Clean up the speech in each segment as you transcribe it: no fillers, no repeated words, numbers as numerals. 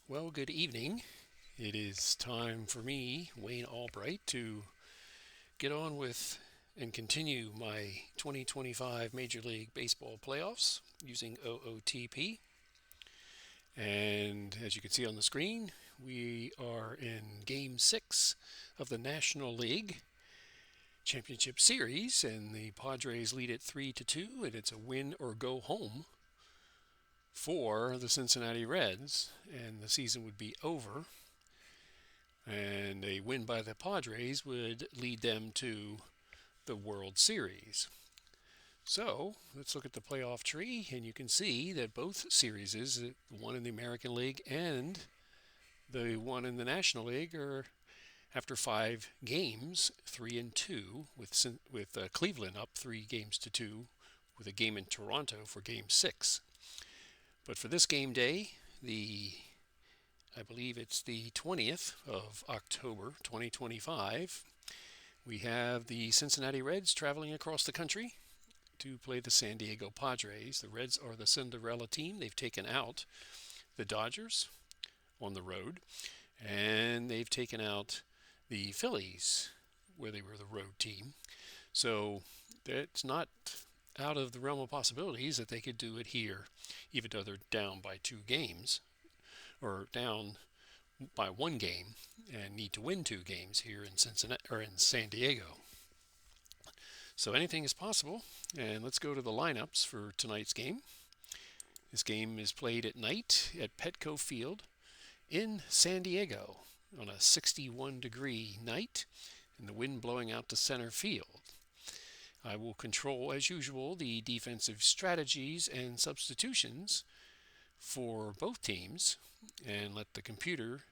Well, good evening. It is time for me, Wayne Albright, to get on with and continue my 2025 Major League Baseball playoffs using OOTP. And as you can see on the screen, we are in Game 6 of the National League Championship Series, and the Padres lead it 3-2, and it's a win or go home for the Cincinnati Reds, and the season would be over. And a win by the Padres would lead them to the World Series. So let's look at the playoff tree, and you can see that both series, the one in the American League and the one in the National League, are after 5 games, 3-2, with Cleveland up 3-2 with a game in Toronto for Game 6. But for this game day, I believe it's the 20th of October, 2025, we have the Cincinnati Reds traveling across the country to play the San Diego Padres. The Reds are the Cinderella team. They've taken out the Dodgers on the road, and they've taken out the Phillies, where they were the road team. So it's not out of the realm of possibilities that they could do it here, even though they're down by 2 games, or down by 1 game, and need to win 2 games here in Cincinnati or in San Diego. So anything is possible, and let's go to the lineups for tonight's game. This game is played at night at Petco Field in San Diego on a 61-degree night, and the wind blowing out to center field. I will control, as usual, the defensive strategies and substitutions for both teams, and let the computer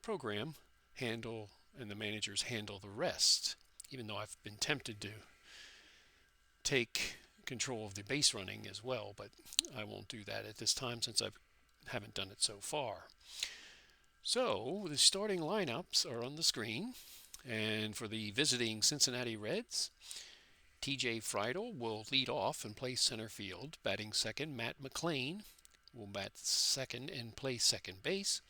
program handle and the managers handle the rest, even though I've been tempted to take control of the base running as well, but I won't do that at this time since I haven't done it so far. So the starting lineups are on the screen, and for the visiting Cincinnati Reds, TJ Friedl will lead off and play center field. Batting second, Matt McLean will bat second and play second base.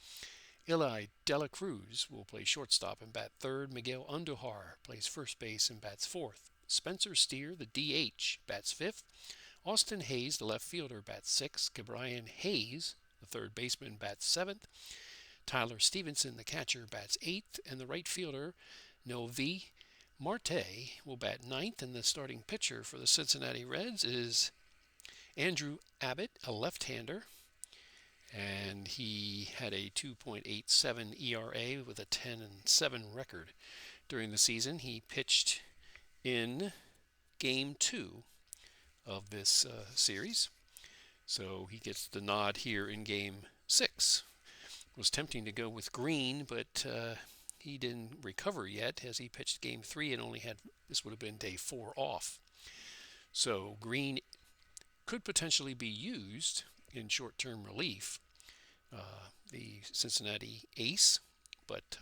Eli De La Cruz will play shortstop and bat third. Miguel Andujar plays first base and bats fourth. Spencer Steer, the DH, bats fifth. Austin Hayes, the left fielder, bats sixth. Cabrian Hayes, the third baseman, bats seventh. Tyler Stevenson, the catcher, bats eighth. And the right fielder, Novi Marte, will bat ninth. And the starting pitcher for the Cincinnati Reds is Andrew Abbott, a left-hander, and he had a 2.87 ERA with a 10-7 record during the season. He pitched in Game 2 of this series, so he gets the nod here in Game 6. It was tempting to go with Green, but he didn't recover yet, as he pitched Game 3 and only had, this would have been day 4 off. So Green could potentially be used in short-term relief, the Cincinnati ace, but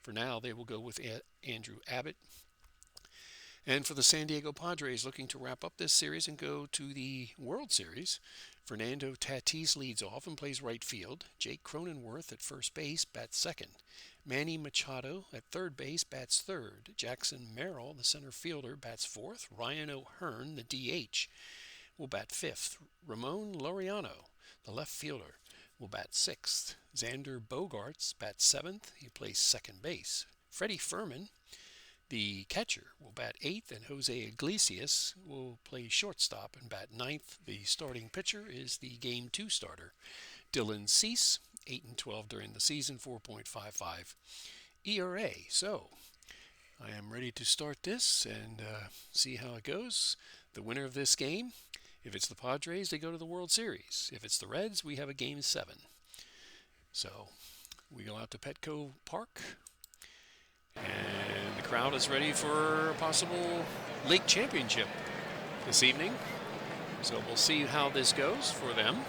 for now they will go with Andrew Abbott. And for the San Diego Padres looking to wrap up this series and go to the World Series, Fernando Tatis leads off and plays right field. Jake Cronenworth at first base bats second. Manny Machado at third base bats third. Jackson Merrill, the center fielder, bats fourth. Ryan O'Hearn, the DH, will bat fifth. Ramon Laureano, the left fielder, will bat sixth. Xander Bogaerts bats seventh. He plays second base. Freddie Fermin, the catcher, will bat eighth, and Jose Iglesias will play shortstop and bat ninth. The starting pitcher is the Game 2 starter, Dylan Cease, 8-12 during the season, 4.55 ERA. So I am ready to start this and see how it goes. The winner of this game, if it's the Padres, they go to the World Series. If it's the Reds, we have a Game 7. So we go out to Petco Park, and the crowd is ready for a possible league championship this evening. So we'll see how this goes for them.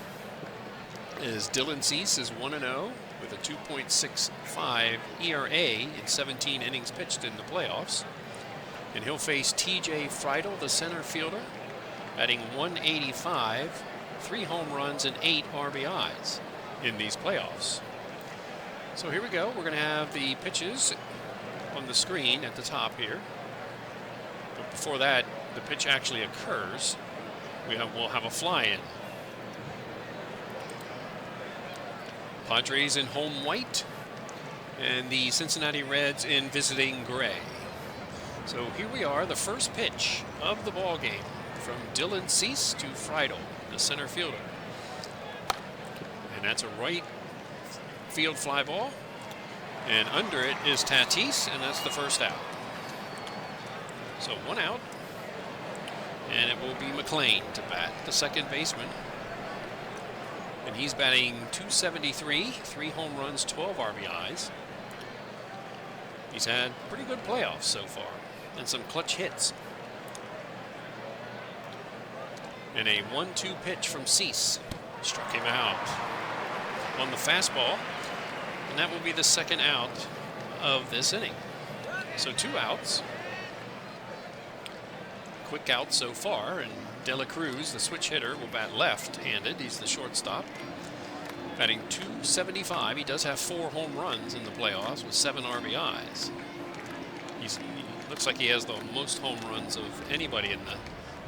As Dylan Cease is 1-0 with a 2.65 ERA in 17 innings pitched in the playoffs. And he'll face TJ Friedl, the center fielder, batting 185, 3 home runs and 8 RBIs in these playoffs. So here we go. We're going to have the pitches on the screen at the top here. But before that, the pitch actually occurs. We'll have a fly-in. Padres in home white, and the Cincinnati Reds in visiting gray. So here we are, the first pitch of the ball game from Dylan Cease to Friedel, the center fielder. And that's a right field fly ball. And under it is Tatis, and that's the first out. So 1 out. And it will be McLean to bat, the second baseman. And he's batting .273, 3 home runs, 12 RBIs. He's had pretty good playoffs so far, and some clutch hits. And a 1-2 pitch from Cease. Struck him out on the fastball. And that will be the second out of this inning. So 2 outs. Quick out so far, and De La Cruz, the switch hitter, will bat left-handed. He's the shortstop. Batting .275. He does have 4 home runs in the playoffs with 7 RBIs. He looks like he has the most home runs of anybody in the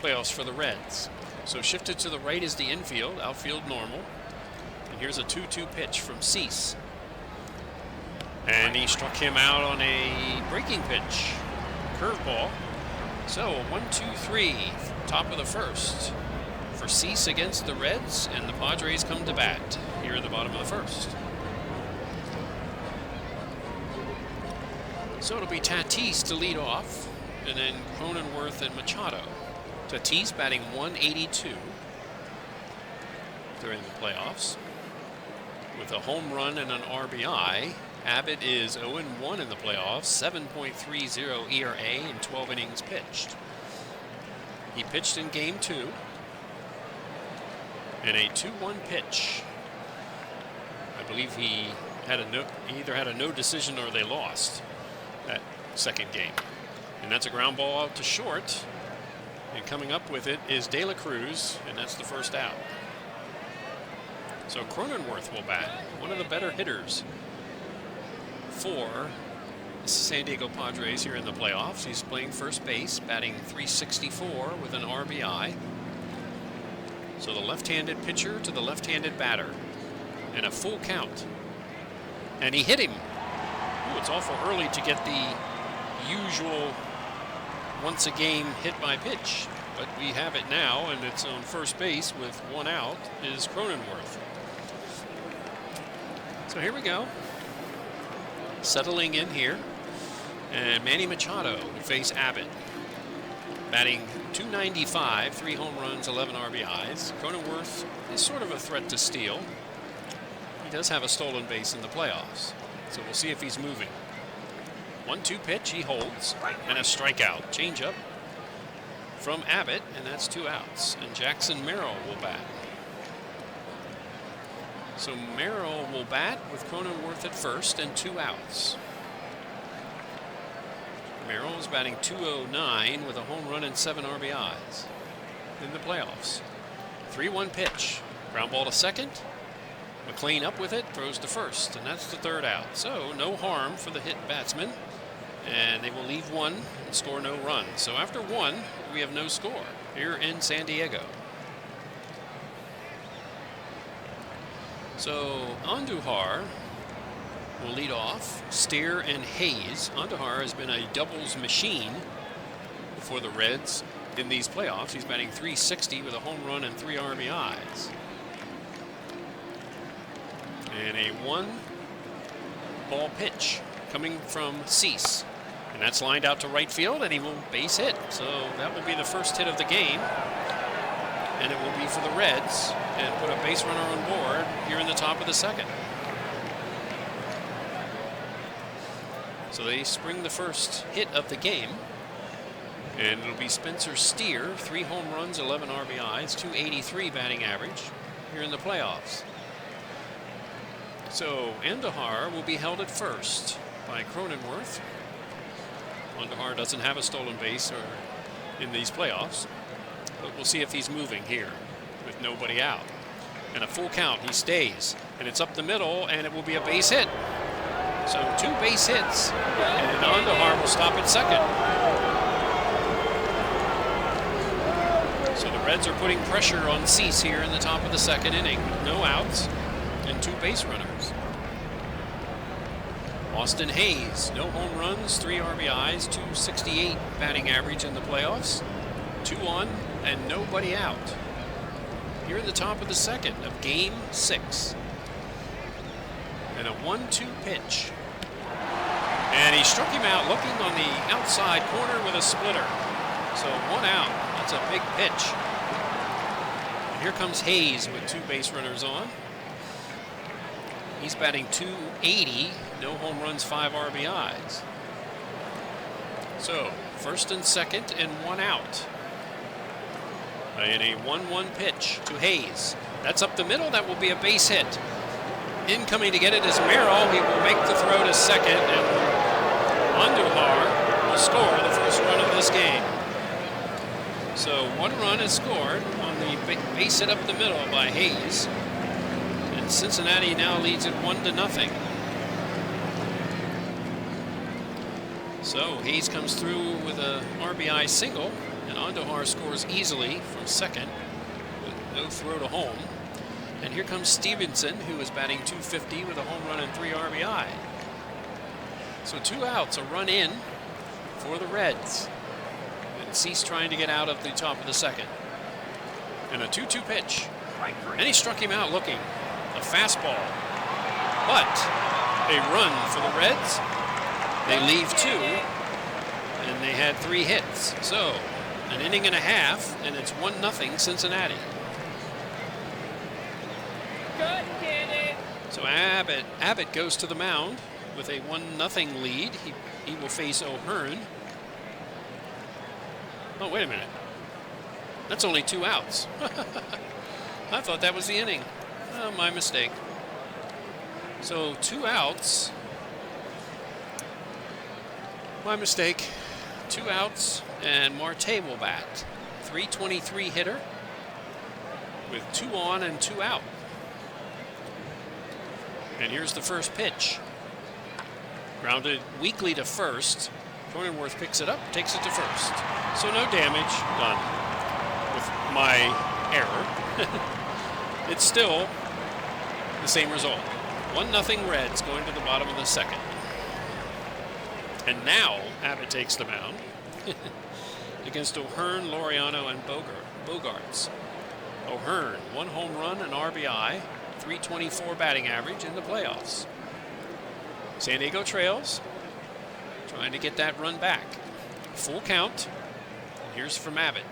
playoffs for the Reds. So shifted to the right is the infield, outfield normal. And here's a 2-2 pitch from Cease. And he struck him out on a breaking pitch, curveball. So a 1-2-3, top of the first for Cease against the Reds, and the Padres come to bat here at the bottom of the first. So it'll be Tatis to lead off, and then Cronenworth and Machado. Tatis batting .182 during the playoffs with a home run and an RBI. Abbott is 0-1 in the playoffs, 7.30 ERA in 12 innings pitched. He pitched in Game 2 in a 2-1 pitch. I believe he either had a no decision or they lost that second game. And that's a ground ball out to short. And coming up with it is De La Cruz, and that's the first out. So Cronenworth will bat, one of the better hitters for the San Diego Padres here in the playoffs. He's playing first base, batting .364 with an RBI. So the left-handed pitcher to the left-handed batter, and a full count. And he hit him. Ooh, it's awful early to get the usual once a game hit by pitch, but we have it now, and it's on first base with 1 out is Cronenworth. So here we go. Settling in here, and Manny Machado will face Abbott. Batting .295, 3 home runs, 11 RBIs. Cronenworth is sort of a threat to steal. He does have a stolen base in the playoffs, so we'll see if he's moving. 1-2 pitch, he holds, and a strikeout. Changeup from Abbott, and that's 2 outs. And Jackson Merrill will bat. So Merrill will bat with Cronenworth at first and 2 outs. Merrill is batting .209 with a home run and 7 RBIs in the playoffs. 3-1 pitch. Ground ball to second. McLean up with it, throws to first, and that's the 3rd out. So no harm for the hit batsman, and they will leave 1 and score no runs. So after 1, we have no score here in San Diego. So Andujar will lead off. Steer and Hayes. Andujar has been a doubles machine for the Reds in these playoffs. He's batting .360 with a home run and 3 RBIs. And a 1-ball pitch coming from Cease. And that's lined out to right field, and he will base hit. So that will be the first hit of the game. And it will be for the Reds, and put a base runner on board here in the top of the second. So they spring the first hit of the game, and it'll be Spencer Steer, 3 home runs, 11 RBIs, .283 batting average here in the playoffs. So Andujar will be held at first by Cronenworth. Andujar doesn't have a stolen base in these playoffs, but we'll see if he's moving here with nobody out. And a full count, he stays, and it's up the middle, and it will be a base hit. So 2 base hits, and Andujar will stop at second. So the Reds are putting pressure on Cease here in the top of the second inning. No outs and 2 base runners. Austin Hayes, no home runs, 3 RBIs, 268 batting average in the playoffs. 2 on and nobody out. Here in the top of the second of Game 6. And a 1-2 pitch. And he struck him out looking on the outside corner with a splitter. So 1 out. That's a big pitch. And here comes Hayes with 2 base runners on. He's batting .280, no home runs, 5 RBIs. So first and second and 1 out. And a 1-1 pitch to Hayes. That's up the middle. That will be a base hit. Incoming to get it is Merrill. He will make the throw to second, and Andujar will score the first run of this game. So 1 run is scored on the base hit up the middle by Hayes. And Cincinnati now leads it 1-0. So Hayes comes through with a RBI single, and Andujar scores easily from second with no throw to home. And here comes Stevenson, who is batting .250 with a home run and 3 RBI. So 2 outs, a run in for the Reds. And Cease trying to get out of the top of the second. And a 2-2 pitch. And he struck him out looking. A fastball. But a run for the Reds. They leave 2, and they had 3 hits. So an inning and a half, and it's 1-0 Cincinnati. So Abbott goes to the mound with a 1-0 lead. He will face O'Hearn. Oh, wait a minute. That's only 2 outs. I thought that was the inning. Oh, my mistake. So 2 outs. My mistake. 2 outs, and Marte will bat. .323 hitter with 2 on and 2 out. And here's the first pitch. Grounded weakly to first. Cronenworth picks it up, takes it to first. So no damage done with my error. It's still the same result. 1-0 Reds going to the bottom of the second. And now Abbott takes the mound against O'Hearn, Laureano, and Bogarts. O'Hearn, 1 home run, an RBI, .324 batting average in the playoffs. San Diego trails, trying to get that run back. Full count. Here's from Abbott.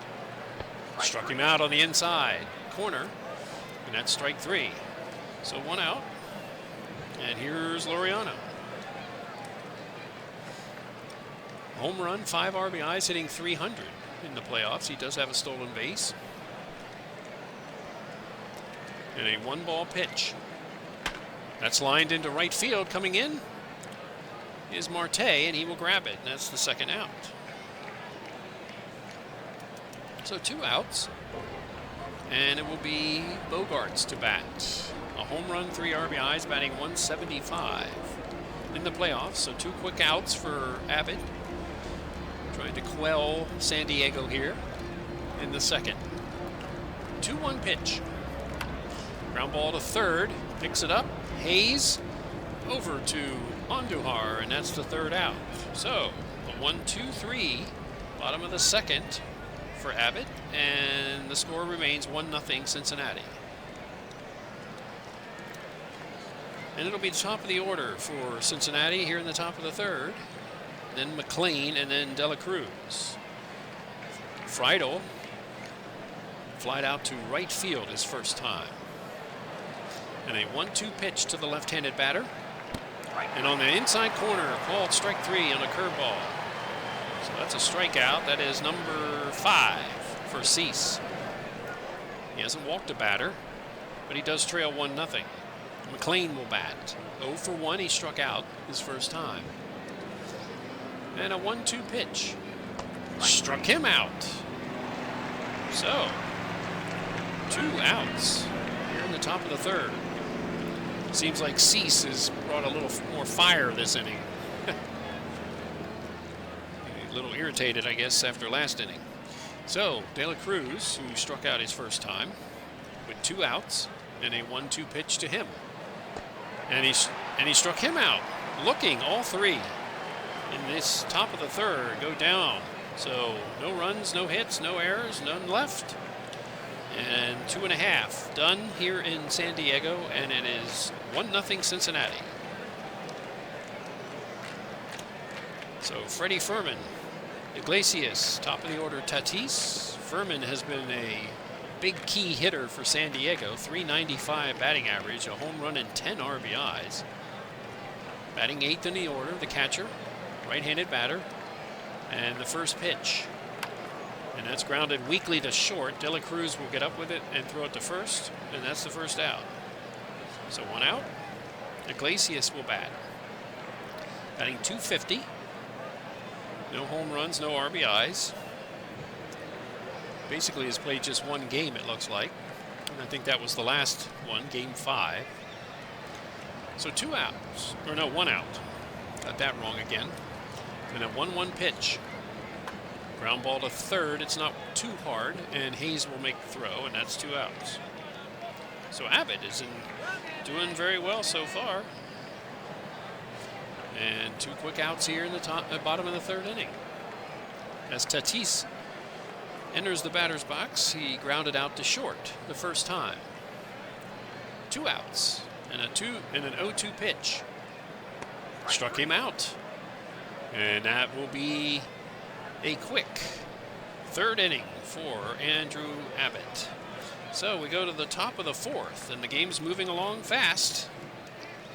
Struck him out on the inside corner, and that's strike 3. So 1 out. And here's Laureano. Home run, 5 RBIs, hitting .300 in the playoffs. He does have a stolen base. And a 1-ball pitch. That's lined into right field. Coming in is Marte, and he will grab it. And that's the second out. So 2 outs. And it will be Bogarts to bat. A home run, 3 RBIs, batting .175 in the playoffs. So 2 quick outs for Abbott. Trying to quell San Diego here in the second. 2-1 pitch. Ground ball to third. Picks it up. Hayes over to Andujar, and that's the 3rd out. So a 1-2-3, bottom of the second for Abbott, and the score remains 1-0 Cincinnati. And it'll be the top of the order for Cincinnati here in the top of the 3rd. Then McLean, and then De La Cruz. Friedel flied out to right field his first time. And a 1-2 pitch to the left-handed batter. And on the inside corner, called strike 3 on a curveball. So that's a strikeout. That is number 5 for Cease. He hasn't walked a batter, but he does trail 1-0. McLean will bat. 0 for 1, he struck out his first time. And a 1-2 pitch. Struck him out. So 2 outs here in the top of the 3rd. Seems like Cease has brought a little more fire this inning. A little irritated, I guess, after last inning. So, De La Cruz, who struck out his first time, with 2 outs and a 1-2 pitch to him. And he struck him out, looking all 3 in this top of the third go down. So, no runs, no hits, no errors, none left. And 2.5 done here in San Diego, and it is 1-0 Cincinnati. So Freddie Furman, Iglesias, top of the order Tatis. Furman has been a big key hitter for San Diego, .395 batting average, a home run and 10 RBIs. Batting 8th in the order, the catcher, right-handed batter, and the first pitch. And that's grounded weakly to short. De La Cruz will get up with it and throw it to first, and that's the first out. So 1 out. Iglesias will bat. Batting .250. No home runs, no RBIs. Basically has played just 1 game, it looks like. And I think that was the last one, game 5. So 2 outs, or no, 1 out. Got that wrong again. And a 1-1 pitch. Ground ball to third, it's not too hard, and Hayes will make the throw, and that's 2 outs. So Abbott is doing very well so far. And 2 quick outs here in the bottom of the third inning. As Tatis enters the batter's box, he grounded out to short the first time. 2 outs and an 0-2 pitch. Struck him out. And that will be a quick third inning for Andrew Abbott. So we go to the top of the 4th, and the game's moving along fast.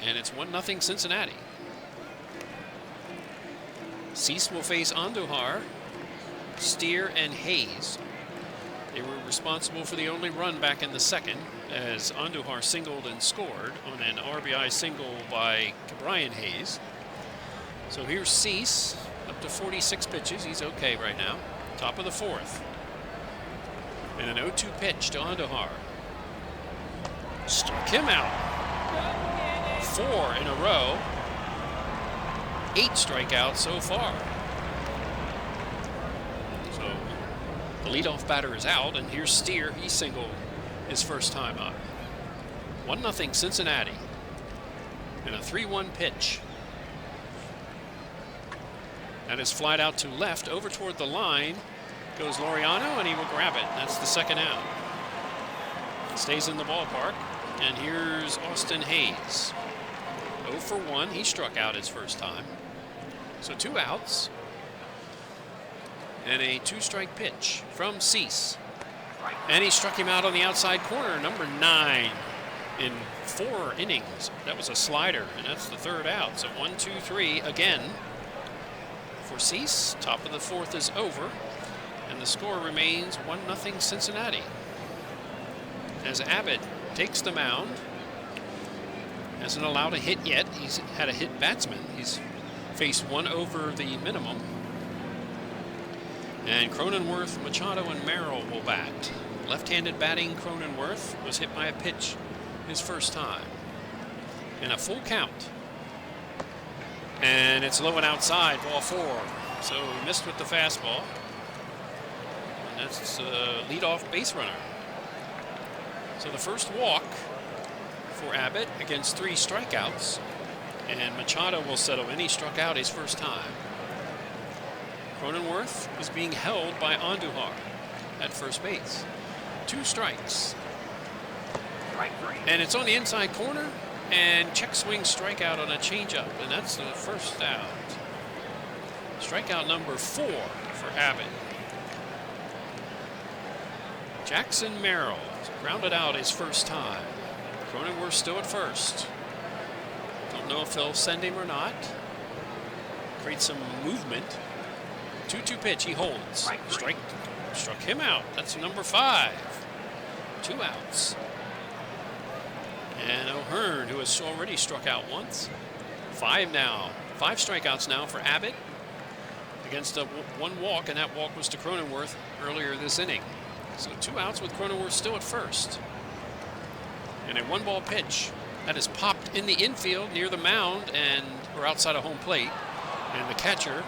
And it's 1-0 Cincinnati. Cease will face Andujar, Steer, and Hayes. They were responsible for the only run back in the second, as Andujar singled and scored on an RBI single by Brian Hayes. So here's Cease, up to 46 pitches. He's okay right now. Top of the 4th. And an 0-2 pitch to Andujar. Struck him out. 4 in a row. 8 strikeouts so far. So the leadoff batter is out, and here's Steer. He singled his first time up. 1-0 Cincinnati. And a 3-1 pitch. That is flied out to left, over toward the line. Goes Laureano, and he will grab it. That's the second out. Stays in the ballpark. And here's Austin Hayes. 0 for 1. He struck out his first time. So 2 outs. And a 2-strike pitch from Cease. And he struck him out on the outside corner, number 9 in 4 innings. That was a slider, and that's the third out. So 1, 2, 3 again for Cease. Top of the 4th is over, and the score remains 1-0 Cincinnati. As Abbott takes the mound, hasn't allowed a hit yet. He's had a hit batsman. He's faced 1 over the minimum. And Cronenworth, Machado, and Merrill will bat. Left-handed batting Cronenworth was hit by a pitch his first time. And a full count. And it's low and outside, ball 4. So he missed with the fastball. And that's leadoff base runner. So the first walk for Abbott against 3 strikeouts. And Machado will settle in. He struck out his first time. Cronenworth is being held by Andujar at first base. 2 strikes. And it's on the inside corner. And check swing strikeout on a changeup, and that's the first out. Strikeout number 4 for Abbott. Jackson Merrill grounded out his first time. Cronenworth still at first. Don't know if they'll send him or not. Create some movement. 2-2 pitch, he holds. Struck him out. That's number 5. 2 outs. And O'Hearn, who has already struck out once. 5 now. 5 strikeouts now for Abbott against 1 walk, and that walk was to Cronenworth earlier this inning. So 2 outs with Cronenworth still at first. And a 1-ball pitch. That is popped in the infield near the mound or outside of home plate. And the catcher,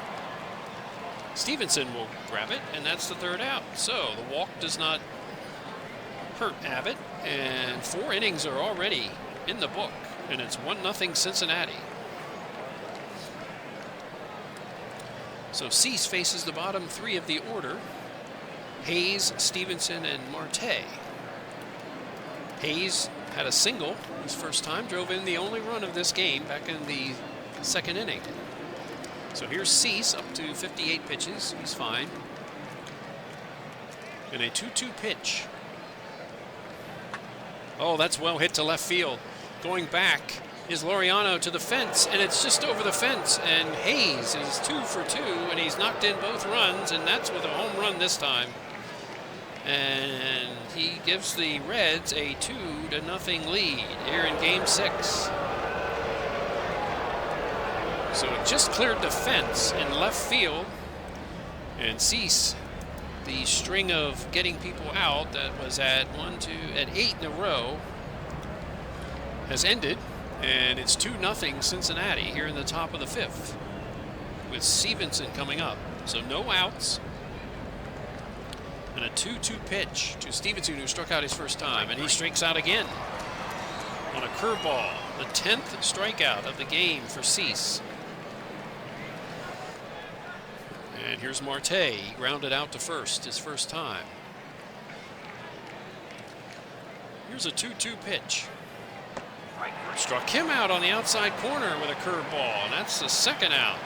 Stevenson, will grab it, and that's the third out. So the walk does not hurt Abbott, and 4 innings are already in the book, and it's 1-0 Cincinnati. So Cease faces the bottom 3 of the order: Hayes, Stevenson, and Marte. Hayes had a single his first time, drove in the only run of this game back in the 2nd inning. So here's Cease up to 58 pitches. He's fine. And a 2-2 pitch. Oh, that's well hit to left field. Going back is Laureano to the fence, and it's just over the fence. And Hayes is 2 for 2, and he's knocked in both runs, and that's with a home run this time. And he gives the Reds a 2-0 lead here in Game 6. So it just cleared the fence in left field, and Cease, the string of getting people out that was at 8 in a row, has ended, and it's 2-0 Cincinnati here in the top of the 5th with Stevenson coming up. So no outs, and a 2-2 pitch to Stevenson, who struck out his first time, and he strikes out again on a curveball, the 10th strikeout of the game for Cease. And here's Marte. He grounded out to first his first time. Here's a 2-2 pitch. Struck him out on the outside corner with a curveball, and that's the 2nd out.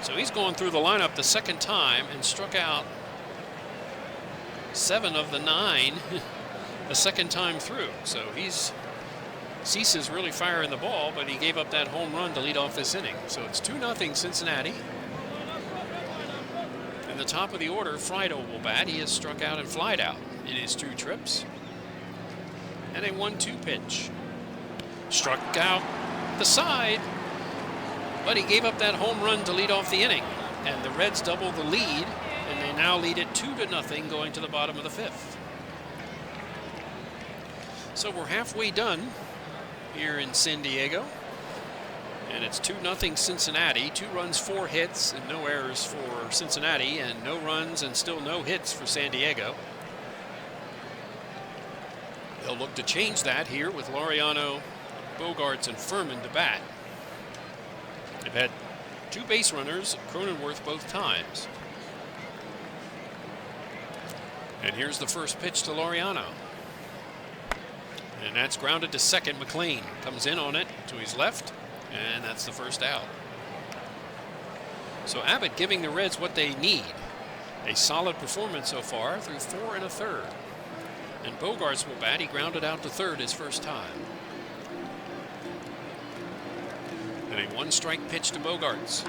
So he's going through the lineup the 2nd time and struck out 7 of the 9 the 2nd time through. So Cease is really firing the ball, but he gave up that home run to lead off this inning. So it's 2-0 Cincinnati. In the top of the order, Friedel will bat. He has struck out and flied out in his 2 trips. And a 1-2 pitch. Struck out the side, but he gave up that home run to lead off the inning. And the Reds double the lead, and they now lead it 2-0 going to the bottom of the 5th. So we're halfway done here in San Diego. And it's 2-0 Cincinnati. 2 runs, 4 hits, and no errors for Cincinnati, and no runs and still no hits for San Diego. They'll look to change that here with Laureano, Bogarts, and Furman to bat. They've had 2 base runners, Cronenworth both times. And here's the first pitch to Laureano. And that's grounded to second. McLean comes in on it to his left. And that's the first out. So Abbott giving the Reds what they need. A solid performance so far through 4 1/3. And Bogarts will bat. He grounded out to third his first time. And a 1-strike pitch to Bogarts.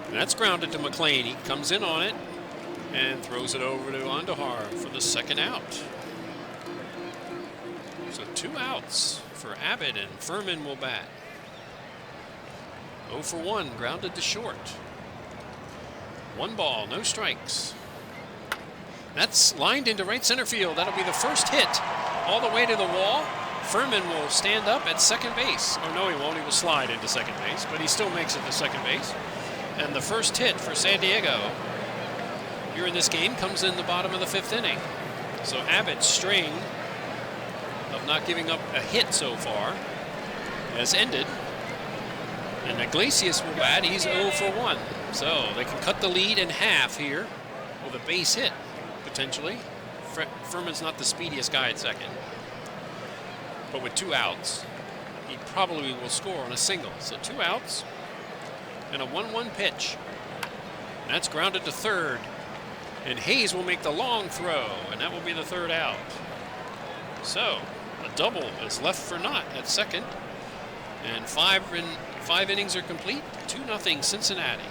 And that's grounded to McLean. He comes in on it and throws it over to Andujar for the 2nd out. So 2 outs for Abbott, and Furman will bat. 0 for 1, grounded to short. 1 ball, no strikes. That's lined into right center field. That'll be the first hit all the way to the wall. Furman will stand up at second base. Oh, no, he won't. He will slide into second base, but he still makes it to second base. And the first hit for San Diego here in this game comes in the bottom of the 5th inning. So Abbott's string of not giving up a hit so far has ended. And Iglesias will bat. He's 0 for 1. So they can cut the lead in half here with a base hit, potentially. Furman's not the speediest guy at second. But with 2 outs, he probably will score on a single. So 2 outs and a 1-1 pitch. And that's grounded to third. And Hayes will make the long throw, and that will be the 3rd out. So a double is left for naught at second. And 5 innings are complete. 2-0 Cincinnati.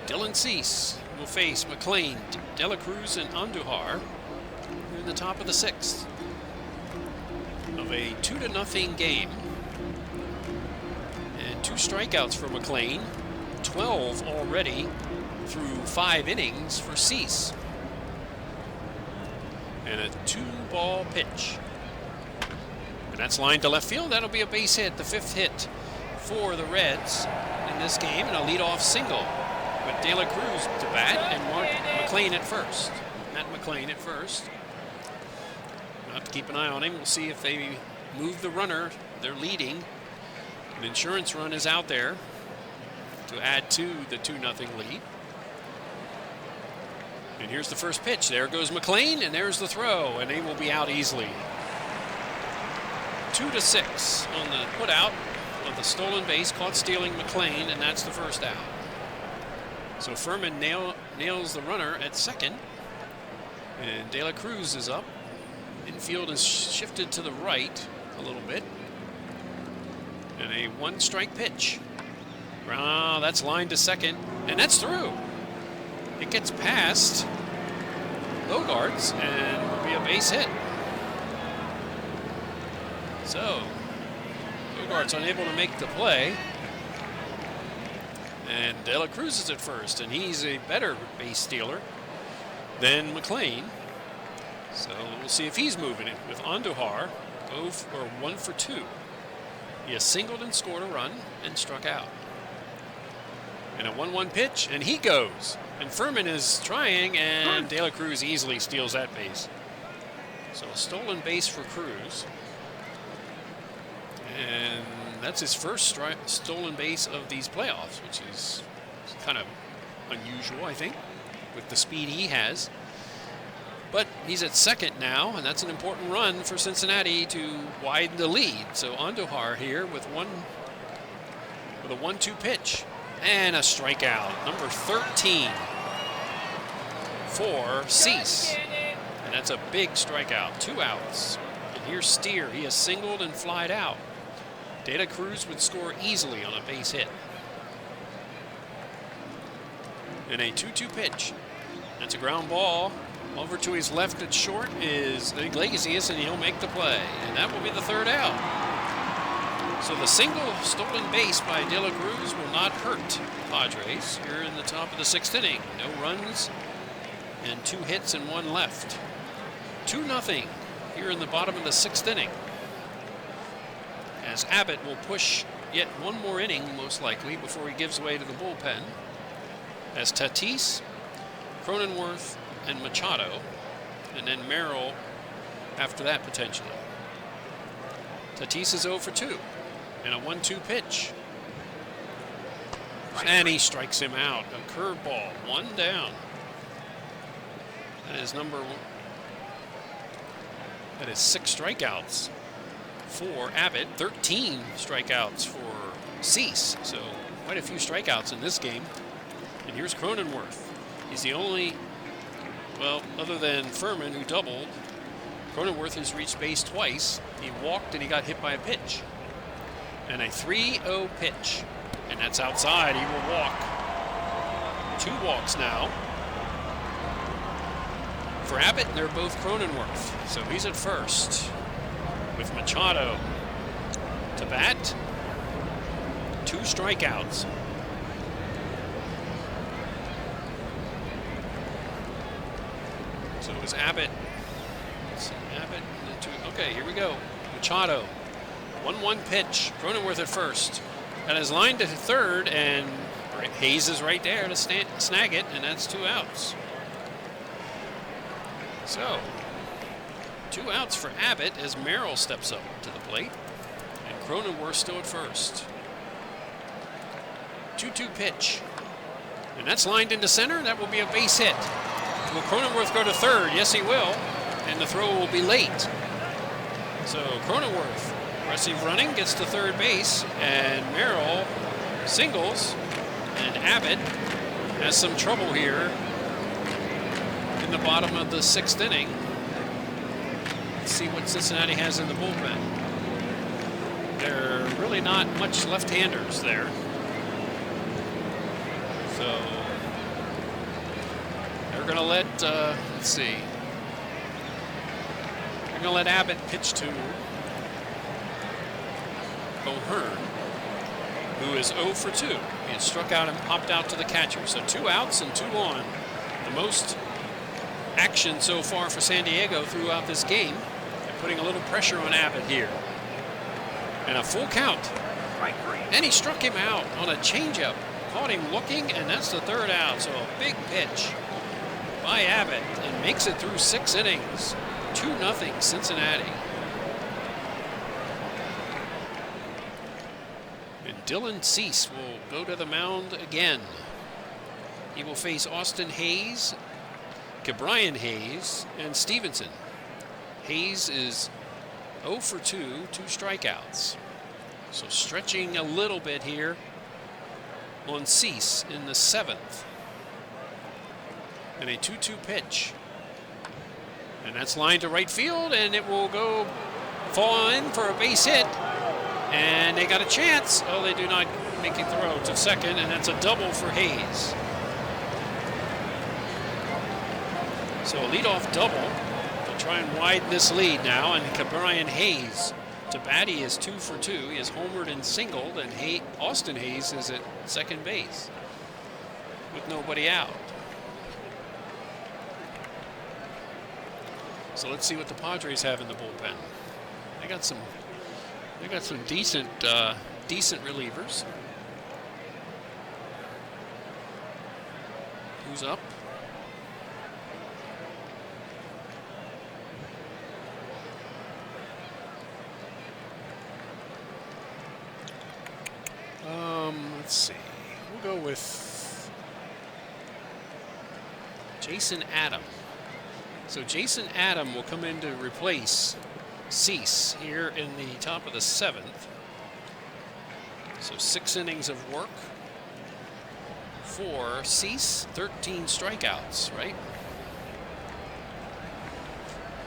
Dylan Cease will face McLean, De La Cruz, and Andujar in the top of the 6th of a 2-0 game. And 2 strikeouts for McLean. 12 already through 5 innings for Cease. And a 2-ball pitch. And that's lined to left field. That'll be a base hit, the 5th hit for the Reds in this game, and a leadoff single with De La Cruz to bat and Mark McLean at first. Matt McLean at first. We'll have to keep an eye on him. We'll see if they move the runner. They're leading. An insurance run is out there to add to the 2-0 lead. And here's the first pitch. There goes McLean, and there's the throw, and they will be out easily. 2-6 on the put out of the stolen base, caught stealing McLean, and that's the first out. So Furman nails the runner at second, and De La Cruz is up. Infield is shifted to the right a little bit. And a 1-strike pitch. Oh, that's lined to second, and that's through. It gets past Bogarts and will be a base hit. So Bogarts unable to make the play. And De La Cruz is at first, and he's a better base stealer than McLean. So we'll see if he's moving it with Andujar, 1 for 2. He has singled and scored a run and struck out. And a 1-1 pitch, and he goes. And Furman is trying, and De La Cruz easily steals that base. So a stolen base for Cruz. And that's his first stolen base of these playoffs, which is kind of unusual, I think, with the speed he has. But he's at second now, and that's an important run for Cincinnati to widen the lead. So Andujar here with a 1-2 pitch and a strikeout, number 13 for Cease. And that's a big strikeout, 2 outs. And here's Steer. He has singled and flied out. De La Cruz would score easily on a base hit. And a 2-2 pitch. That's a ground ball. Over to his left at short is Iglesias, and he'll make the play. And that will be the 3rd out. So the single stolen base by De La Cruz will not hurt Padres here in the top of the 6th inning. No runs and 2 hits and 1 left. 2-0 here in the bottom of the 6th inning. As Abbott will push yet 1 more inning, most likely, before he gives way to the bullpen. As Tatis, Cronenworth, and Machado, and then Merrill after that potentially. Tatis is 0 for 2, and a 1-2 pitch. And he strikes him out. A curveball, 1 down. That is that is 6 strikeouts for Abbott, 13 strikeouts for Cease. So quite a few strikeouts in this game. And here's Cronenworth. He's the only, well, other than Furman, who doubled, Cronenworth has reached base twice. He walked and he got hit by a pitch. And a 3-0 pitch. And that's outside. He will walk. 2 walks now. For Abbott, they're both Cronenworth. So he's at first with Machado to bat. 2 strikeouts. So it was Abbott. Let's see, Abbott. Okay, here we go. Machado. 1-1 pitch. Cronenworth at first. That is lined to third, and Hayes is right there to snag it, and that's 2 outs. So, 2 outs for Abbott as Merrill steps up to the plate, and Cronenworth still at first. 2-2 pitch. And that's lined into center. That will be a base hit. Will Cronenworth go to third? Yes, he will. And the throw will be late. So Cronenworth, aggressive running, gets to third base, and Merrill singles, and Abbott has some trouble here in the bottom of the 6th inning. Let's see what Cincinnati has in the bullpen. There are really not much left-handers there. So they're going to let, let's see. They're going to let Abbott pitch to O'Hearn, who is 0 for 2. He had struck out and popped out to the catcher. So 2 outs and 2 on. The most action so far for San Diego throughout this game. And putting a little pressure on Abbott here. And a full count. And he struck him out on a changeup. Caught him looking, and that's the third out. So a big pitch by Abbott and makes it through 6 innings. 2-0 Cincinnati. And Dylan Cease will go to the mound again. He will face Austin Hayes, Ke'Bryan Hayes, and Stevenson. Hayes is 0 for 2, 2 strikeouts. So stretching a little bit here on Cease in the 7th. And a 2-2 pitch. And that's lined to right field, and it will go fall in for a base hit. And they got a chance. Oh, they do not make a throw to second, and that's a double for Hayes. So a leadoff double to try and widen this lead now, and Ke'Bryan Hayes to bat. He is 2 for 2. He is homered and singled, and Austin Hayes is at second base with nobody out. So let's see what the Padres have in the bullpen. They got some decent relievers. Who's up? Let's see. We'll go with Jason Adam. So Jason Adam will come in to replace Cease here in the top of the 7th. So 6 innings of work for Cease, 13 strikeouts, right?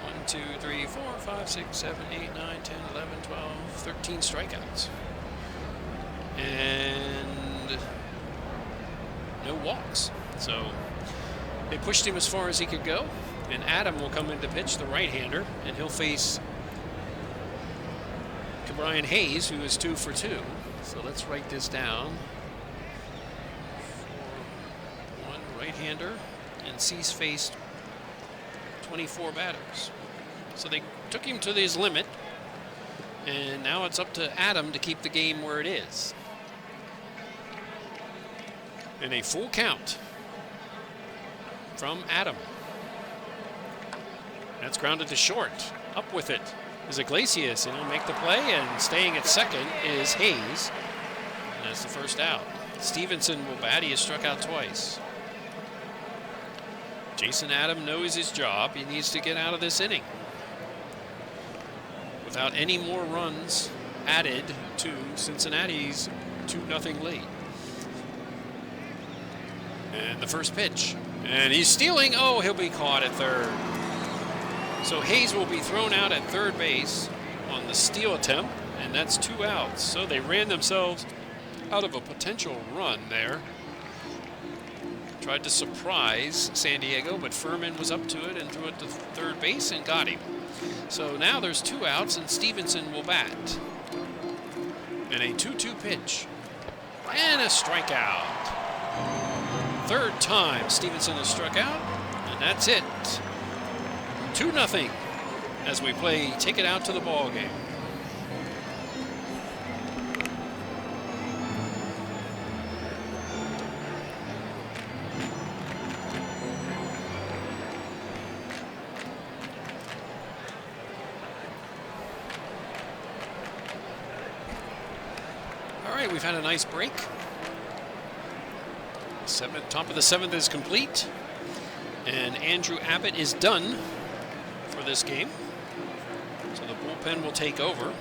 1, 2, 3, 4, 5, 6, 7, 8, 9, 10, 11, 12, 13 strikeouts. And no walks. So they pushed him as far as he could go. And Adam will come in to pitch, the right-hander, and he'll face Ke'Bryan Hayes, who is 2 for 2. So let's write this down. 1 right-hander, and Cease faced 24 batters. So they took him to his limit, and now it's up to Adam to keep the game where it is. And a full count from Adam. That's grounded to short. Up with it is Iglesias, and he'll make the play, and staying at second is Hayes. And that's the first out. Stevenson will bat. He has struck out twice. Jason Adam knows his job. He needs to get out of this inning without any more runs added to Cincinnati's 2-0 lead. And the first pitch. And he's stealing. Oh, he'll be caught at third. So Hayes will be thrown out at third base on the steal attempt, and that's 2 outs. So they ran themselves out of a potential run there. Tried to surprise San Diego, but Furman was up to it and threw it to third base and got him. So now there's 2 outs, and Stevenson will bat. And a 2-2 pitch. And a strikeout. Third time Stevenson has struck out, and that's it. 2-0 as we play Take It Out to the ball game. All right, we've had a nice break. Top of the 7th is complete, and Andrew Abbott is done for this game. So the bullpen will take over.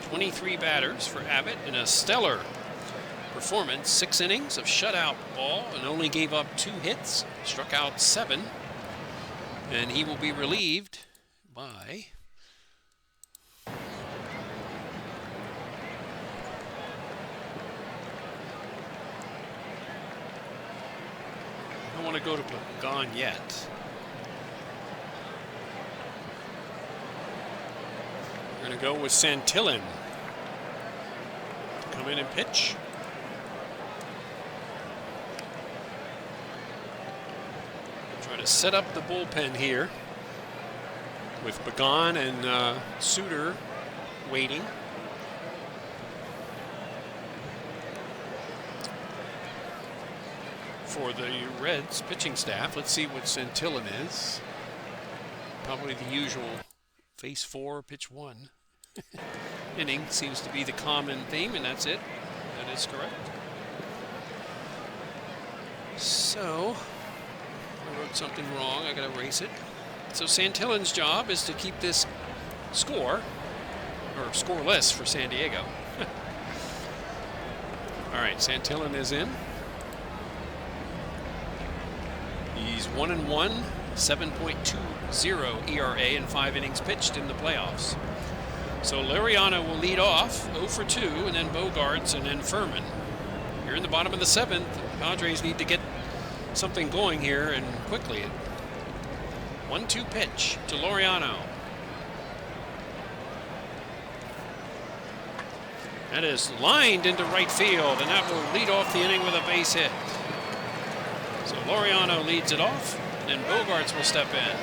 23 batters for Abbott in a stellar performance. 6 innings of shutout ball and only gave up 2 hits, struck out 7, and he will be relieved by want to go to Gone yet. We're going to go with Santillan to come in and pitch. Try to set up the bullpen here. with Begon and Suter waiting. For the Reds pitching staff, let's see what Santillan is. Probably the usual face 4, pitch 1. Inning seems to be the common theme, and that's it. That is correct. So, I wrote something wrong. I gotta erase it. So Santillan's job is to keep this score, or scoreless for San Diego. All right, Santillan is in. He's 1-1, 7.20 ERA in 5 innings pitched in the playoffs. So Laureano will lead off, 0 for 2, and then Bogaerts, and then Furman. Here in the bottom of the 7th, the Padres need to get something going here, and quickly. 1-2 pitch to Laureano. That is lined into right field, and that will lead off the inning with a base hit. So Laureano leads it off, and Bogaerts will step in.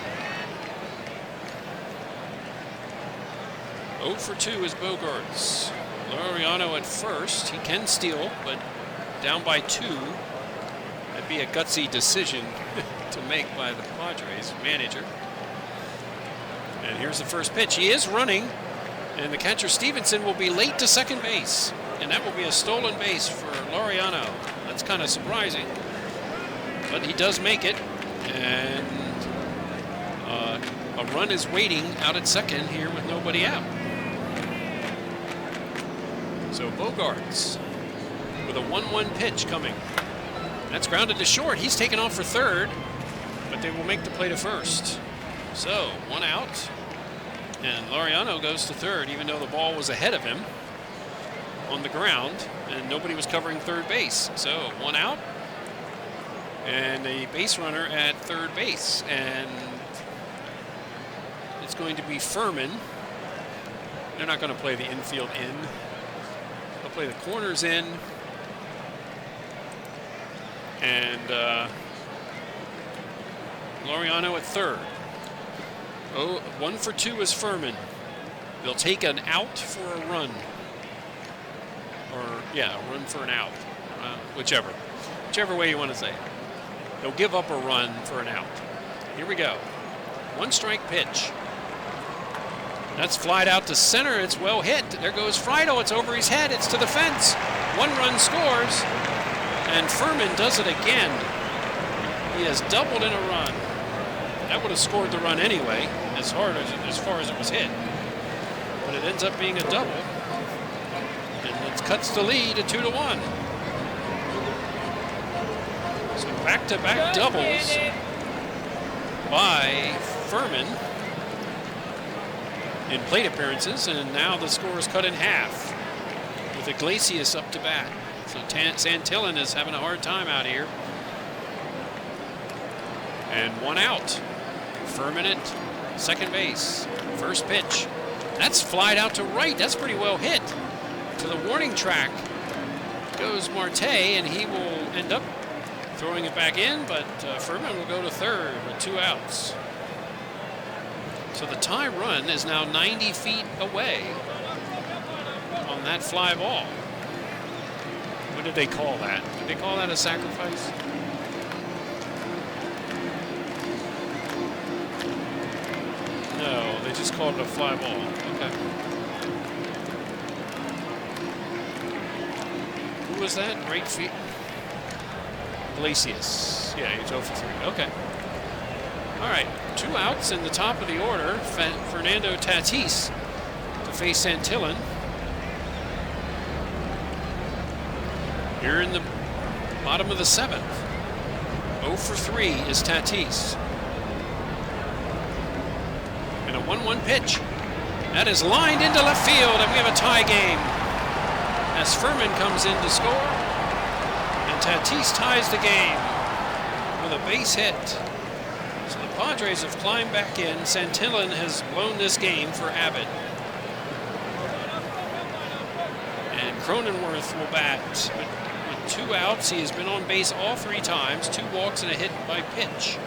0 for 2 is Bogaerts. Laureano at first. He can steal, but down by 2. That'd be a gutsy decision to make by the Padres manager. And here's the first pitch. He is running, and the catcher Stevenson will be late to second base. And that will be a stolen base for Laureano. That's kind of surprising. But he does make it, and a run is waiting out at second here with nobody out. So Bogaerts with a 1-1 pitch coming. That's grounded to short. He's taken off for third, but they will make the play to first. So 1 out, and Laureano goes to third, even though the ball was ahead of him on the ground, and nobody was covering third base. So 1 out, and a base runner at third base, and it's going to be Furman. They're not going to play the infield in. They'll play the corners in, and Laureano at third. 1 for 2 is Furman. They'll take an out for a run, or yeah, a run for an out, whichever way you want to say it. They'll give up a run for an out. Here we go. 1 strike pitch. That's flied out to center. It's well hit. There goes Friedel. It's over his head. It's to the fence. 1 run scores, and Furman does it again. He has doubled in a run. That would have scored the run anyway, as far as it was hit. But it ends up being a double, and it cuts the lead to 2-1. So back-to-back doubles by Furman in plate appearances, and now the score is cut in half with Iglesias up to bat. So Santillan is having a hard time out here. And 1 out. Furman at second base. First pitch. That's flied out to right. That's pretty well hit. To the warning track goes Marte, and he will end up throwing it back in, but Furman will go to third with 2 outs. So the tie run is now 90 feet away on that fly ball. What did they call that? Did they call that a sacrifice? No, they just called it a fly ball. Okay. Who was that? Right feet. Iglesias. Yeah, he's 0 for 3. Okay. All right, 2 outs in the top of the order. Fernando Tatis to face Santillan. Here in the bottom of the 7th. 0 for 3 is Tatis. And a 1-1 pitch. That is lined into left field, and we have a tie game as Furman comes in to score. And Tatis ties the game with a base hit. So the Padres have climbed back in. Santillan has blown this game for Abbott. And Cronenworth will bat. With 2 outs, he has been on base all 3 times. 2 walks and a hit by pitch.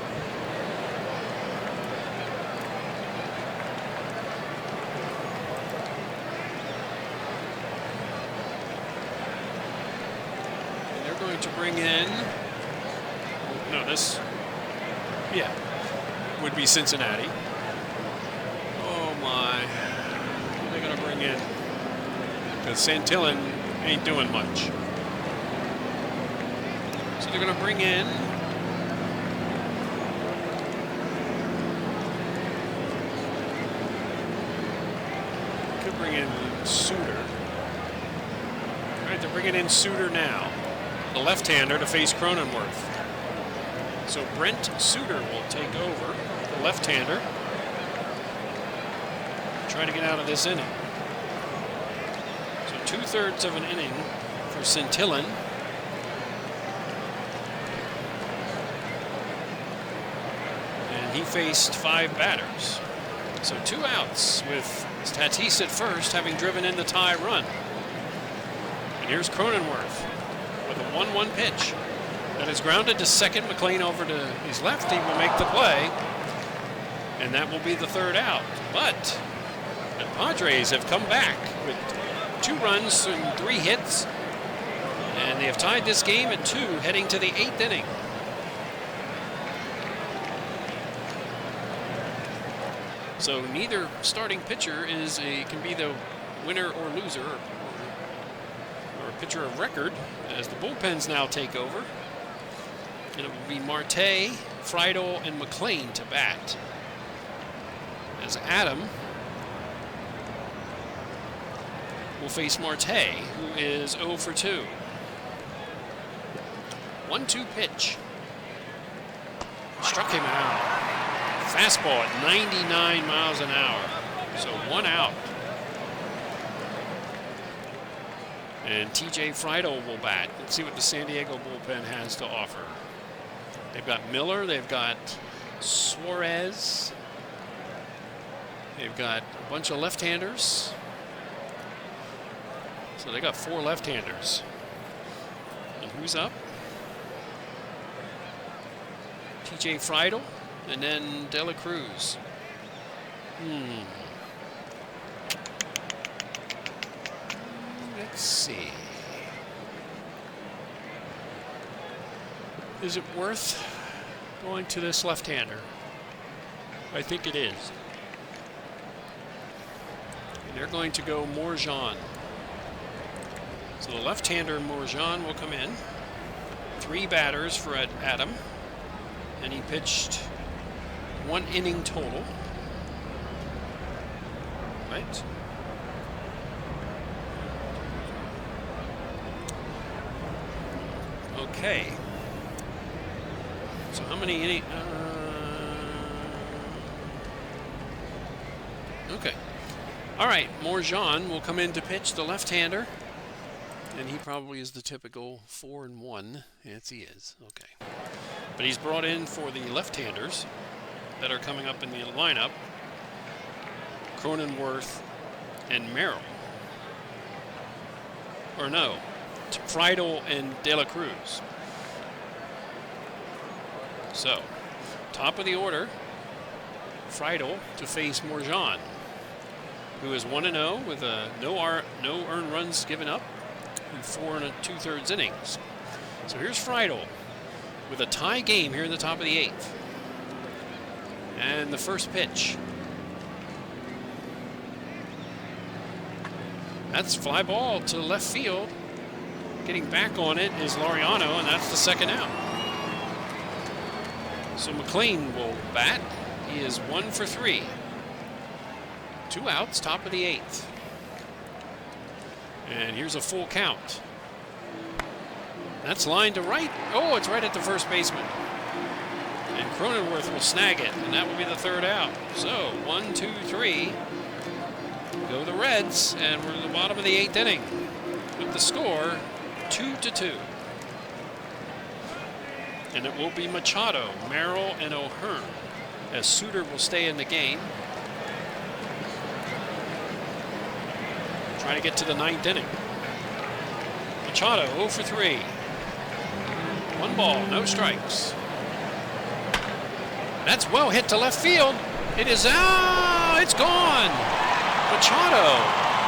going to bring in, no, this, yeah, would be Cincinnati. Oh my, what are they going to bring in? Because Santillan ain't doing much. So they're going to bring in Suter. All right, they're bringing in Suter now, the left-hander, to face Cronenworth. So Brent Suter will take over, the left-hander, try to get out of this inning. So 2/3 of an inning for Santillan. And he faced 5 batters. So 2 outs with Tatis at first, having driven in the tie run. And here's Cronenworth with a 1-1 pitch that is grounded to second. McLean over to his left. He will make the play, and that will be the 3rd out. But the Padres have come back with 2 runs and 3 hits, and they have tied this game at 2, heading to the 8th inning. So neither starting pitcher can be the winner or loser, or a pitcher of record, as the bullpens now take over. And it will be Marte, Friedel, and McLean to bat, as Adam will face Marte, who is 0 for 2. 1-2 pitch. Struck him out. Fastball at 99 miles an hour. So 1 out. And TJ Friedel will bat. Let's see what the San Diego bullpen has to offer. They've got Miller, they've got Suarez, they've got a bunch of left-handers. So they got 4 left-handers. And who's up? TJ Friedel, and then De La Cruz. Let's see. Is it worth going to this left-hander? I think it is. And they're going to go Morjan. So the left-hander Morjan will come in. 3 batters for Adam. And he pitched 1 inning total. Right? Okay. So how many innings? Okay. All right. Morjan will come in to pitch, the left-hander. And he probably is the typical 4-1. Yes, he is. Okay. But he's brought in for the left-handers that are coming up in the lineup. Cronenworth and Merrill. Or no, Friedel and De La Cruz. So, top of the order, Friedel to face Morjan, who is 1-0 with no earned runs given up in 4 2/3 innings. So here's Friedel with a tie game here in the top of the 8th. And the first pitch. That's fly ball to left field. Getting back on it is Laureano, and that's the 2nd out. So McLean will bat. He is 1 for 3. 2 outs, top of the 8th. And here's a full count. That's line to right. Oh, it's right at the first baseman. And Cronenworth will snag it, and that will be the 3rd out. So 1, 2, 3. Go the Reds, and we're at the bottom of the 8th inning with the score 2-2. And it will be Machado, Merrill, and O'Hearn, as Suter will stay in the game. Trying to get to the 9th inning. Machado 0 for 3. 1 ball, no strikes. That's well hit to left field. It is out. It's gone. Machado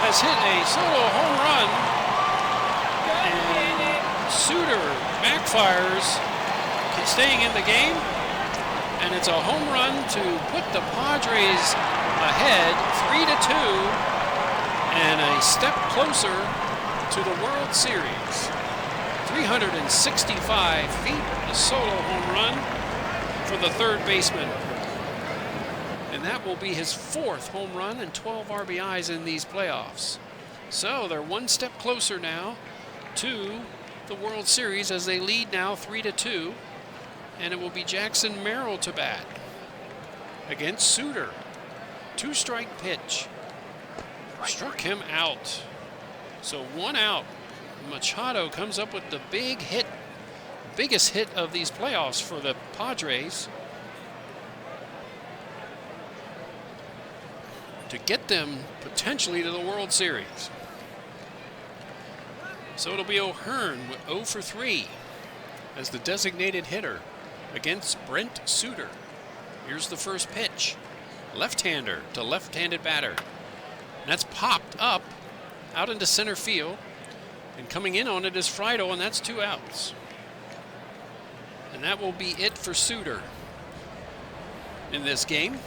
has hit a solo home run. And Suter backfires, staying in the game, and it's a home run to put the Padres ahead 3-2 and a step closer to the World Series. 365 feet, a solo home run for the third baseman. And that will be his 4th home run and 12 RBIs in these playoffs. So they're one step closer now to the World Series as they lead now 3-2. And it will be Jackson Merrill to bat against Suter. 2-strike pitch. Struck him out. So 1 out. Machado comes up with the big hit, biggest hit of these playoffs for the Padres to get them potentially to the World Series. So it'll be O'Hearn with 0 for 3 as the designated hitter against Brent Suter. Here's the first pitch. Left-hander to left-handed batter. And that's popped up out into center field. And coming in on it is Friedel, and that's 2 outs. And that will be it for Suter in this game,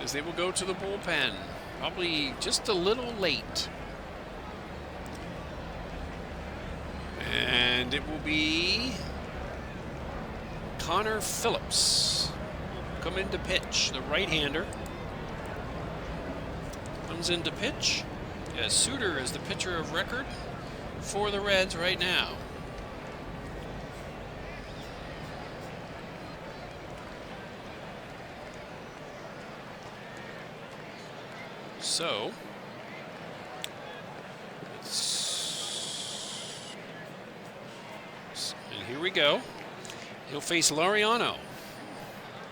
as they will go to the bullpen. Probably just a little late. And it will be Connor Phillips come in to pitch, the right-hander. Comes in to pitch. As Suter is the pitcher of record for the Reds right now. So, and here we go. He'll face Laureano.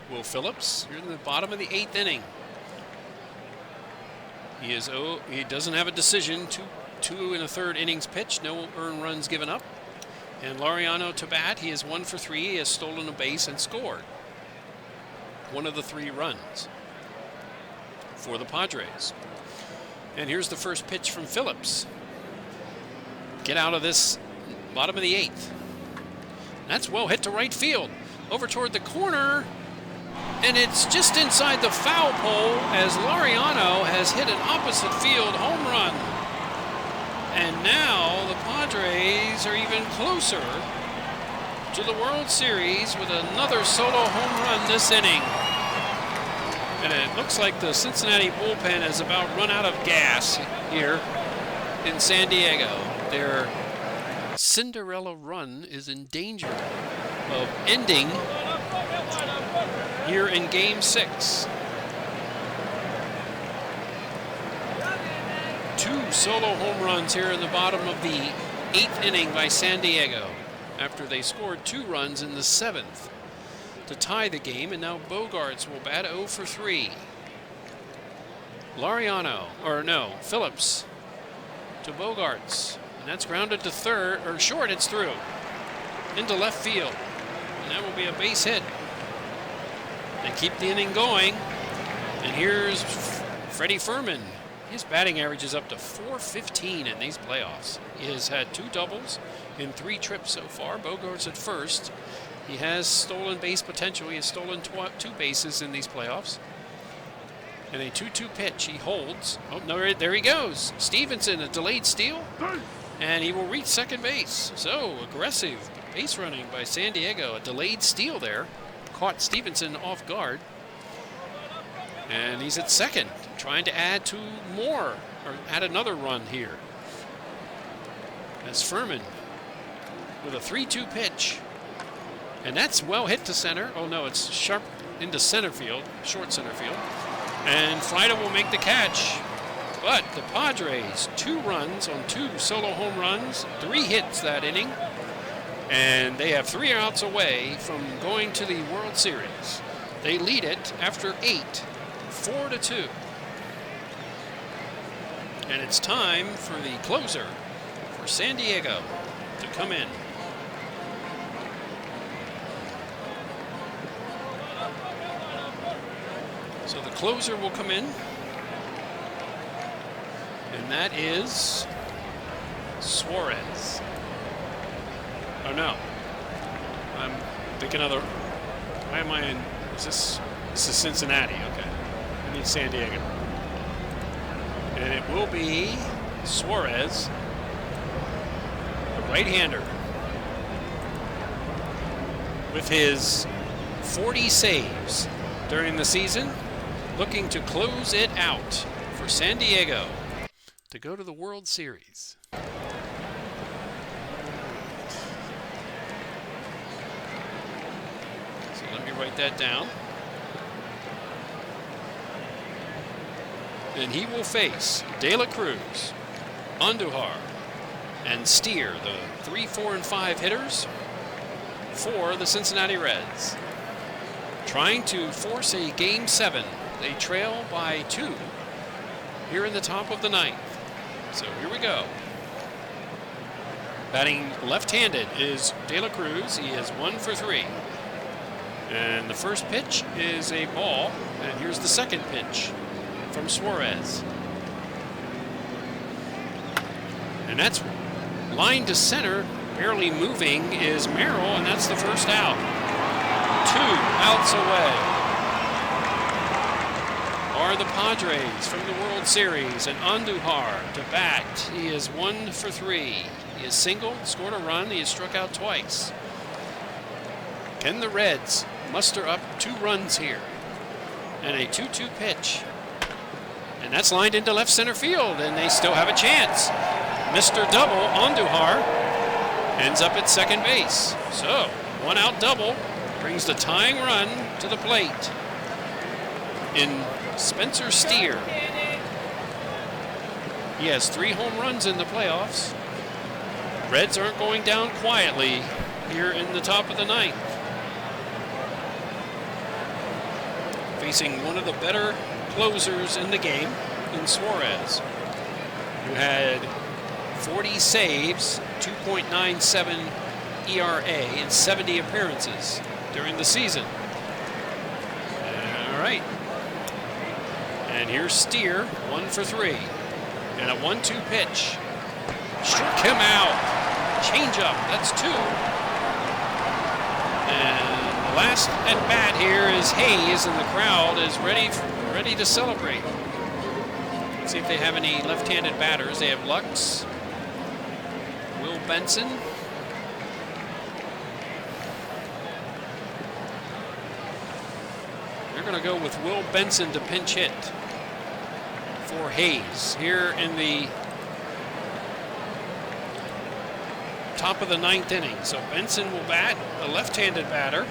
Will Phillips, you're in the bottom of the 8th inning. He doesn't have a decision. Two and a third innings pitched, no earned runs given up. And Laureano to bat. He is 1 for 3. He has stolen a base and scored 1 of the 3 runs for the Padres. And here's the first pitch from Phillips. Get out of this bottom of the 8th. That's well hit to right field. Over toward the corner. And it's just inside the foul pole as Laureano has hit an opposite field home run. And now the Padres are even closer to the World Series with another solo home run this inning. And it looks like the Cincinnati bullpen has about run out of gas here in San Diego. Their Cinderella run is in danger of ending here in Game 6. 2 solo home runs here in the bottom of the 8th inning by San Diego after they scored 2 runs in the 7th to tie the game. And now Bogarts will bat 0 for 3. Phillips to Bogarts. And that's grounded to third, or short, it's through. Into left field. And that will be a base hit. They keep the inning going. And here's Freddie Furman. His batting average is up to .415 in these playoffs. He has had 2 doubles in 3 trips so far. Bogarts at first. He has stolen base potential. He has stolen 2 bases in these playoffs. And a 2-2 pitch he holds. Oh, no, there he goes. Stevenson, a delayed steal. And he will reach second base. So aggressive base running by San Diego. A delayed steal there. Caught Stevenson off guard. And he's at second, trying to add 2 more, or add another run here. That's Furman with a 3-2 pitch. And that's well hit to center. Oh no, it's sharp into center field, short center field. And Friedel will make the catch. But the Padres, 2 runs on 2 solo home runs, 3 hits that inning. And they have 3 outs away from going to the World Series. They lead it after 8, 4-2. And it's time for the closer for San Diego to come in. So the closer will come in. And that is Suarez. Oh no. I'm thinking other. Why am I in? This is Cincinnati. Okay. I need San Diego. And it will be Suarez, the right-hander, with his 40 saves during the season, looking to close it out for San Diego to go to the World Series. So let me write that down. And he will face De La Cruz, Andujar, and Steer, the 3, 4, and 5 hitters for the Cincinnati Reds. Trying to force a Game 7. They trail by 2 here in the top of the 9th. So here we go. Batting left-handed is De La Cruz. He is 1 for 3. And the first pitch is a ball. And here's the second pitch from Suarez. And that's line to center, barely moving, is Merrill, and that's the first out. 2 outs away are the Padres from the World Series, and Andujar to bat. He is 1 for 3. He has singled, scored a run, he has struck out twice. Can the Reds muster up 2 runs here? And a 2-2 pitch. And that's lined into left center field, and they still have a chance. Mr. Double, Andujar, ends up at second base. So, 1 out double brings the tying run to the plate in Spencer Steer. He has 3 home runs in the playoffs. Reds aren't going down quietly here in the top of the 9th. Facing one of the better closers in the game in Suarez, who had 40 saves, 2.97 ERA, and 70 appearances during the season. All right. And here's Steer, 1 for 3. And a 1-2 pitch. Struck him out. Changeup, that's 2. And the last at bat here is Hayes, and the crowd is ready to celebrate. Let's see if they have any left-handed batters. They have Lux, Will Benson, they're going to go with Will Benson to pinch hit for Hayes here in the top of the 9th inning. So Benson will bat, a left-handed batter,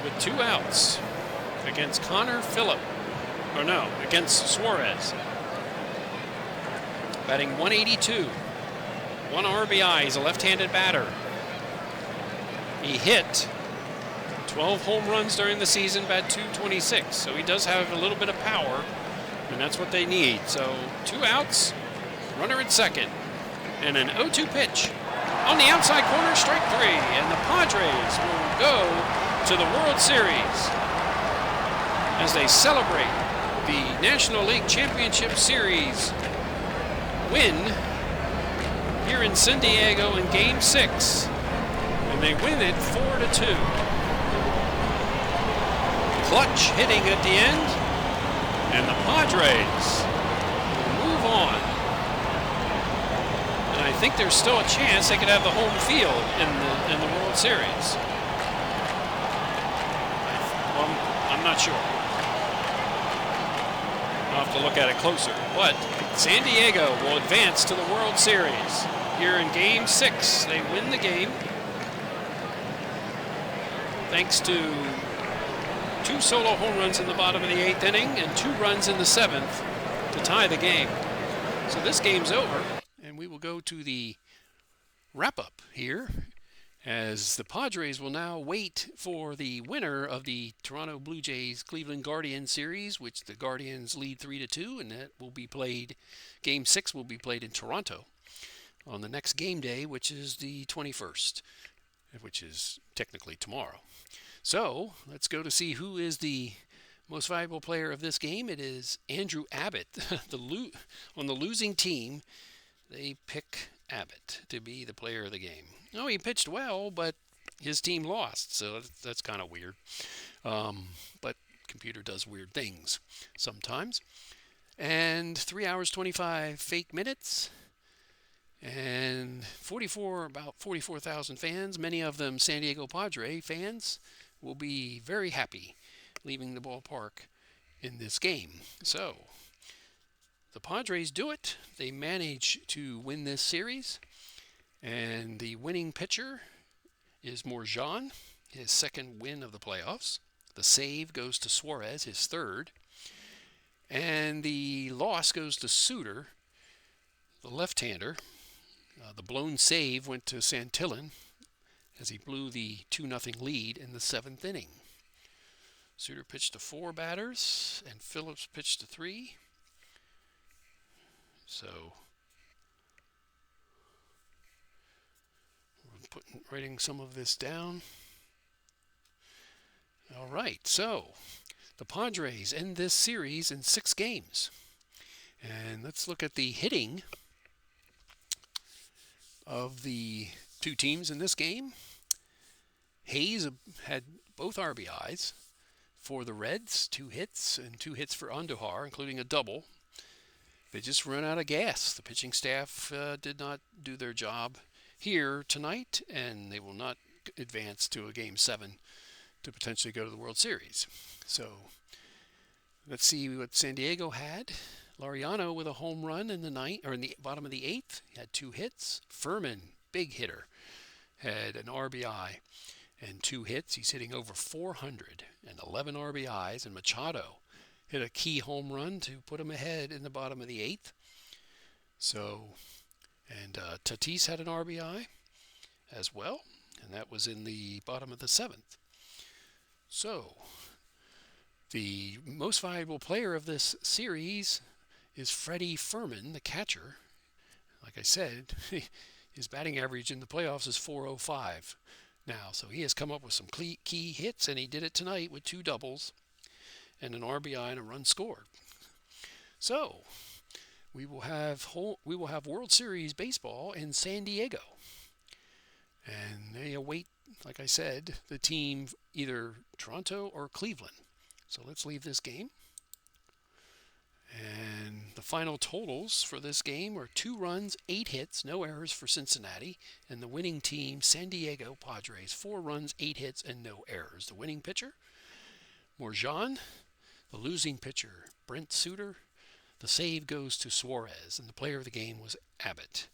with 2 outs against Connor Phillip, or no, against Suarez. Batting 182, 1 RBI. He's a left-handed batter. He hit 12 home runs during the season, bat 226. So he does have a little bit of power, and that's what they need. So 2 outs, runner at second, and an 0-2 pitch on the outside corner, strike 3, and the Padres will go to the World Series as they celebrate the National League Championship Series win here in San Diego in Game 6, and they win it 4-2. Clutch hitting at the end, and the Padres move on. And I think there's still a chance they could have the home field in the World Series. I'm not sure. I'll have to look at it closer. But San Diego will advance to the World Series. Here in Game 6, they win the game thanks to 2 solo home runs in the bottom of the 8th inning and 2 runs in the 7th to tie the game. So this game's over, and we will go to the wrap-up here, as the Padres will now wait for the winner of the Toronto Blue Jays Cleveland Guardians series, which the Guardians lead 3-2, and that will be played, Game 6 will be played in Toronto on the next game day, which is the 21st, which is technically tomorrow. So let's go to see who is the most valuable player of this game. It is Andrew Abbott, on the losing team. they pick Abbott to be the player of the game. No, he pitched well, but his team lost, so that's kind of weird. But computer does weird things sometimes. And 3 hours 25 fake minutes, and about 44,000 fans, many of them San Diego Padres fans, will be very happy leaving the ballpark in this game. So the Padres do it. They manage to win this series, and the winning pitcher is Morjan, his second win of the playoffs. The save goes to Suarez, his third. And the loss goes to Suter, the left-hander. The blown save went to Santillan as he blew the 2-0 lead in the 7th inning. Suter pitched to 4 batters, and Phillips pitched to 3. So, we're writing some of this down. All right, so the Padres end this series in 6 games. And let's look at the hitting of the two teams in this game. Hayes had both RBIs for the Reds, 2 hits, and 2 hits for Andujar, including a double. They just ran out of gas. The pitching staff did not do their job here tonight, and they will not advance to a Game 7 to potentially go to the World Series. So let's see what San Diego had. Laureano with a home run in the bottom of the 8th. He had 2 hits. Furman, big hitter, had an RBI and 2 hits. He's hitting over 400 and 11 RBIs. And Machado hit a key home run to put him ahead in the bottom of the 8th. So, and Tatis had an RBI as well, and that was in the bottom of the 7th. So, the most valuable player of this series is Freddie Furman, the catcher. Like I said, his batting average in the playoffs is .405 now. So he has come up with some key hits, and he did it tonight with 2 doubles and an RBI and a run scored. So we will have World Series baseball in San Diego, and they await, like I said, the team either Toronto or Cleveland. So let's leave this game. And the final totals for this game are 2 runs, 8 hits, no errors for Cincinnati. And the winning team, San Diego Padres, 4 runs, 8 hits, and no errors. The winning pitcher, Morjan. The losing pitcher, Brent Suter. The save goes to Suarez, and the player of the game was Abbott.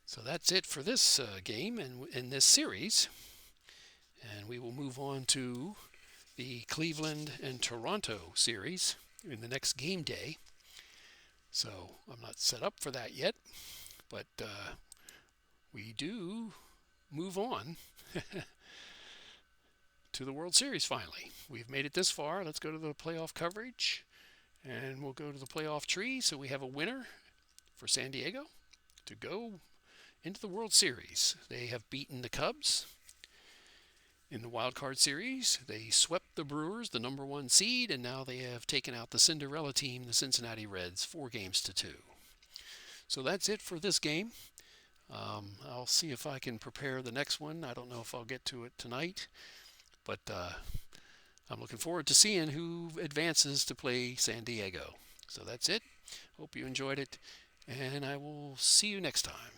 So that's it for this game and in this series. And we will move on to the Cleveland and Toronto series in the next game day. So I'm not set up for that yet, but we do move on to the World Series finally. We've made it this far. Let's go to the playoff coverage, and we'll go to the playoff tree. So we have a winner for San Diego to go into the World Series. They have beaten the Cubs in the Wild Card Series. They swept the Brewers, the number 1 seed, and now they have taken out the Cinderella team, the Cincinnati Reds, 4-2. So that's it for this game. I'll see if I can prepare the next one. I don't know if I'll get to it tonight, but I'm looking forward to seeing who advances to play San Diego. So that's it. Hope you enjoyed it, and I will see you next time.